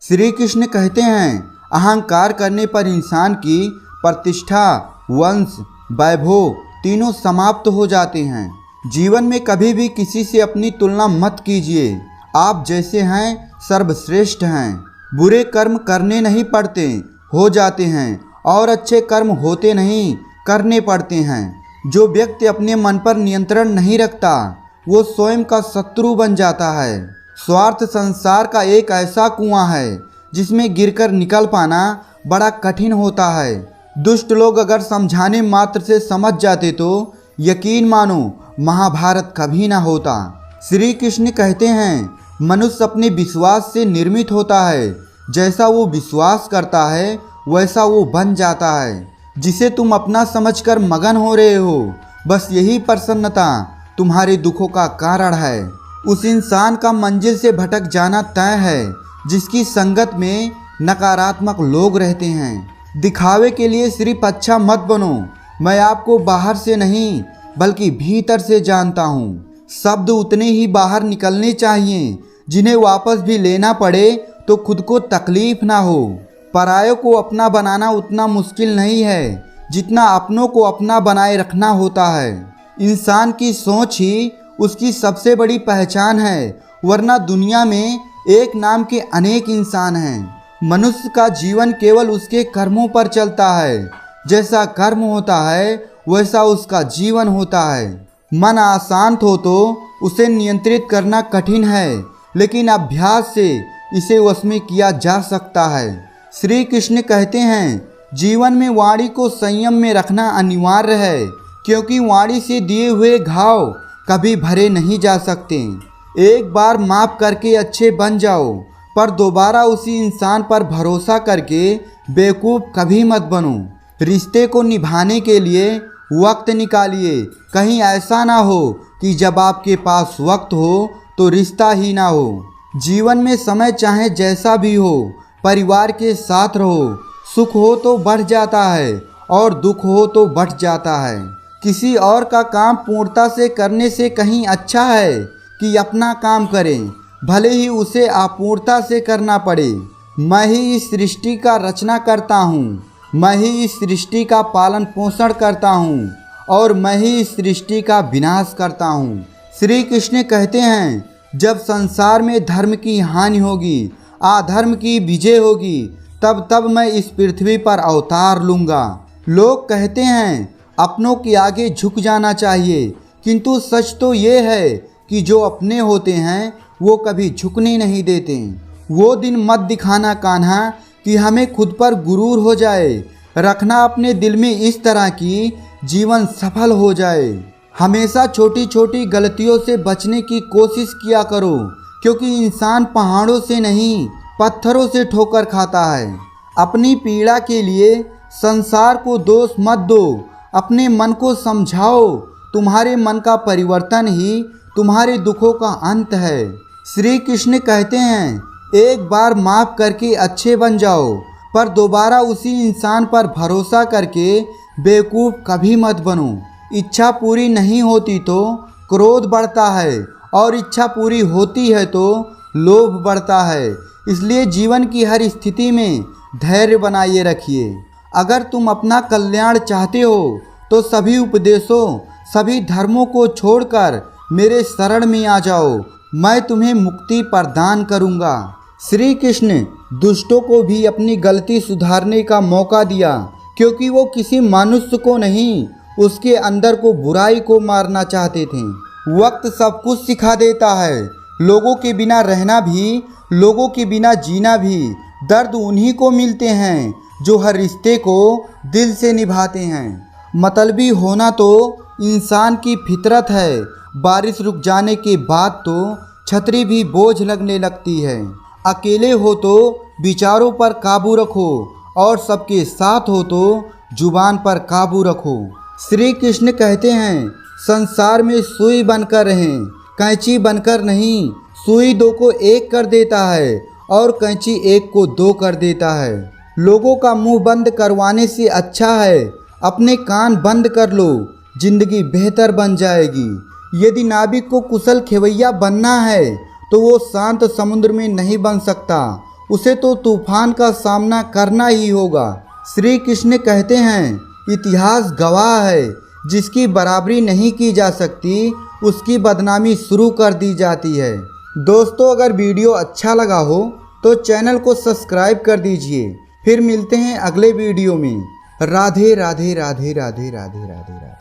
श्री कृष्ण कहते हैं, अहंकार करने पर इंसान की प्रतिष्ठा, वंश, वैभव तीनों समाप्त हो जाते हैं। जीवन में कभी भी किसी से अपनी तुलना मत कीजिए। आप जैसे हैं सर्वश्रेष्ठ हैं। बुरे कर्म करने नहीं पड़ते, हो जाते हैं, और अच्छे कर्म होते नहीं, करने पड़ते हैं। जो व्यक्ति अपने मन पर नियंत्रण नहीं रखता वो स्वयं का शत्रु बन जाता है। स्वार्थ संसार का एक ऐसा कुआं है जिसमें गिरकर निकल पाना बड़ा कठिन होता है। दुष्ट लोग अगर समझाने मात्र से समझ जाते तो यकीन मानो महाभारत कभी ना होता। श्री कृष्ण कहते हैं, मनुष्य अपने विश्वास से निर्मित होता है। जैसा वो विश्वास करता है वैसा वो बन जाता है। जिसे तुम अपना समझकर मगन हो रहे हो, बस यही प्रसन्नता तुम्हारे दुखों का कारण है। उस इंसान का मंजिल से भटक जाना तय है जिसकी संगत में नकारात्मक लोग रहते हैं। दिखावे के लिए सिर्फ अच्छा मत बनो। मैं आपको बाहर से नहीं बल्कि भीतर से जानता हूँ। शब्द उतने ही बाहर निकलने चाहिए जिन्हें वापस भी लेना पड़े तो खुद को तकलीफ ना हो। परायों को अपना बनाना उतना मुश्किल नहीं है जितना अपनों को अपना बनाए रखना होता है। इंसान की सोच ही उसकी सबसे बड़ी पहचान है, वरना दुनिया में एक नाम के अनेक इंसान हैं। मनुष्य का जीवन केवल उसके कर्मों पर चलता है। जैसा कर्म होता है वैसा उसका जीवन होता है। मन अशांत हो तो उसे नियंत्रित करना कठिन है, लेकिन अभ्यास से इसे वश में किया जा सकता है। श्री कृष्ण कहते हैं, जीवन में वाणी को संयम में रखना अनिवार्य है, क्योंकि वाणी से दिए हुए घाव कभी भरे नहीं जा सकते। एक बार माफ करके अच्छे बन जाओ, पर दोबारा उसी इंसान पर भरोसा करके बेवकूफ़ कभी मत बनो। रिश्ते को निभाने के लिए वक्त निकालिए। कहीं ऐसा ना हो कि जब आपके पास वक्त हो तो रिश्ता ही ना हो। जीवन में समय चाहे जैसा भी हो, परिवार के साथ रहो। सुख हो तो बढ़ जाता है और दुख हो तो बढ़ जाता है। किसी और का काम पूर्णता से करने से कहीं अच्छा है कि अपना काम करें, भले ही उसे अपूर्णता से करना पड़े। मैं ही इस सृष्टि का रचना करता हूँ, मैं ही इस सृष्टि का पालन पोषण करता हूँ, और मैं ही इस सृष्टि का विनाश करता हूँ। श्री कृष्ण कहते हैं, जब संसार में धर्म की हानि होगी, अधर्म की विजय होगी, तब मैं इस पृथ्वी पर अवतार लूँगा। लोग कहते हैं अपनों के आगे झुक जाना चाहिए, किंतु सच तो ये है कि जो अपने होते हैं वो कभी झुकने नहीं देते। वो दिन मत दिखाना कान्हा कि हमें खुद पर गुरूर हो जाए। रखना अपने दिल में इस तरह की जीवन सफल हो जाए। हमेशा छोटी छोटी गलतियों से बचने की कोशिश किया करो, क्योंकि इंसान पहाड़ों से नहीं पत्थरों से ठोकर खाता है। अपनी पीड़ा के लिए संसार को दोष मत दो, अपने मन को समझाओ। तुम्हारे मन का परिवर्तन ही तुम्हारे दुखों का अंत है। श्री कृष्ण कहते हैं, एक बार माफ करके अच्छे बन जाओ, पर दोबारा उसी इंसान पर भरोसा करके बेवकूफ़ कभी मत बनो। इच्छा पूरी नहीं होती तो क्रोध बढ़ता है, और इच्छा पूरी होती है तो लोभ बढ़ता है। इसलिए जीवन की हर स्थिति में धैर्य बनाए रखिए। अगर तुम अपना कल्याण चाहते हो तो सभी उपदेशों, सभी धर्मों को छोड़कर मेरे शरण में आ जाओ। मैं तुम्हें मुक्ति प्रदान करूँगा। श्री कृष्ण दुष्टों को भी अपनी गलती सुधारने का मौका दिया, क्योंकि वो किसी मनुष्य को नहीं, उसके अंदर को बुराई को मारना चाहते थे। वक्त सब कुछ सिखा देता है। लोगों के बिना रहना भी, लोगों के बिना जीना भी। दर्द उन्हीं को मिलते हैं जो हर रिश्ते को दिल से निभाते हैं। मतलबी होना तो इंसान की फितरत है। बारिश रुक जाने के बाद तो छतरी भी बोझ लगने लगती है। अकेले हो तो विचारों पर काबू रखो, और सबके साथ हो तो जुबान पर काबू रखो। श्री कृष्ण कहते हैं, संसार में सुई बनकर रहें, कैंची बनकर नहीं। सुई दो को एक कर देता है और कैंची एक को दो कर देता है। लोगों का मुंह बंद करवाने से अच्छा है अपने कान बंद कर लो, जिंदगी बेहतर बन जाएगी। यदि नाविक को कुशल खेवैया बनना है तो वो शांत समुद्र में नहीं बन सकता, उसे तो तूफान का सामना करना ही होगा। श्री कृष्ण कहते हैं, इतिहास गवाह है, जिसकी बराबरी नहीं की जा सकती उसकी बदनामी शुरू कर दी जाती है। दोस्तों, अगर वीडियो अच्छा लगा हो तो चैनल को सब्सक्राइब कर दीजिए। फिर मिलते हैं अगले वीडियो में। राधे राधे राधे राधे राधे राधे राधे।